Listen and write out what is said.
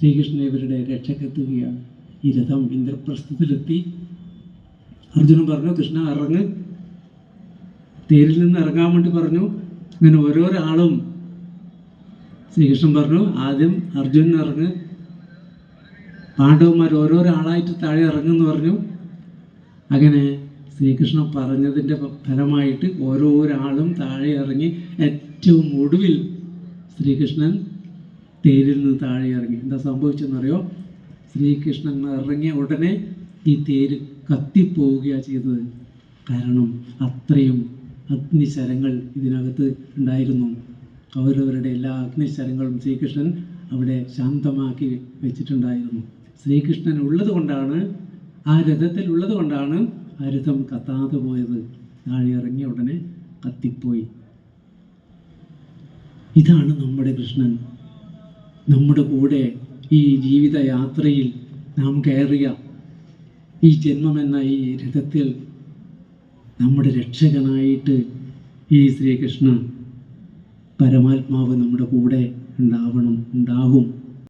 ശ്രീകൃഷ്ണൻ ഇവരുടെ രക്ഷക്കെത്തുകയാണ്. ഈ രഥം ഇന്ദ്രപ്രസ്ഥത്തിലെത്തി. അർജുനൻ പറഞ്ഞു, കൃഷ്ണ ഇറങ്ങ്. തേരിൽ നിന്ന് ഇറങ്ങാൻ വേണ്ടി പറഞ്ഞു. ഇങ്ങനെ ഓരോരാളും ശ്രീകൃഷ്ണൻ പറഞ്ഞു, ആദ്യം അർജുനൻ ഇറങ്ങ്, പാണ്ഡവന്മാർ ഓരോരാളായിട്ട് താഴെ ഇറങ്ങുമെന്ന് പറഞ്ഞു. അങ്ങനെ ശ്രീകൃഷ്ണൻ പറഞ്ഞതിൻ്റെ ഫലമായിട്ട് ഓരോരാളും താഴെ ഇറങ്ങി. ഏറ്റവും ഒടുവിൽ ശ്രീകൃഷ്ണൻ തേരിൽ നിന്ന് താഴെ ഇറങ്ങി. എന്താ സംഭവിച്ചെന്നറിയോ? ശ്രീകൃഷ്ണൻ ഇറങ്ങിയ ഉടനെ ഈ തേര് കത്തിപ്പോവുകയാണ് ചെയ്തത്. കാരണം അത്രയും അഗ്നിശരങ്ങൾ ഇതിനകത്ത് ഉണ്ടായിരുന്നു. അവരവരുടെ എല്ലാ അഗ്നിശരങ്ങളും ശ്രീകൃഷ്ണൻ അവിടെ ശാന്തമാക്കി വെച്ചിട്ടുണ്ടായിരുന്നു. ശ്രീകൃഷ്ണൻ ഉള്ളത് കൊണ്ടാണ്, ആ രഥത്തിൽ ഉള്ളത് കൊണ്ടാണ് ആ രഥം കത്താതെ പോയത്. താഴെ ഇറങ്ങിയ ഉടനെ കത്തിപ്പോയി. ഇതാണ് നമ്മുടെ കൃഷ്ണൻ. നമ്മുടെ കൂടെ ഈ ജീവിതയാത്രയിൽ നാം കയറിയ ഈ ജന്മമെന്ന ഈ രഥത്തിൽ നമ്മുടെ രക്ഷകനായിട്ട് ഈ ശ്രീകൃഷ്ണ പരമാത്മാവ് നമ്മുടെ കൂടെ ഉണ്ടാകും.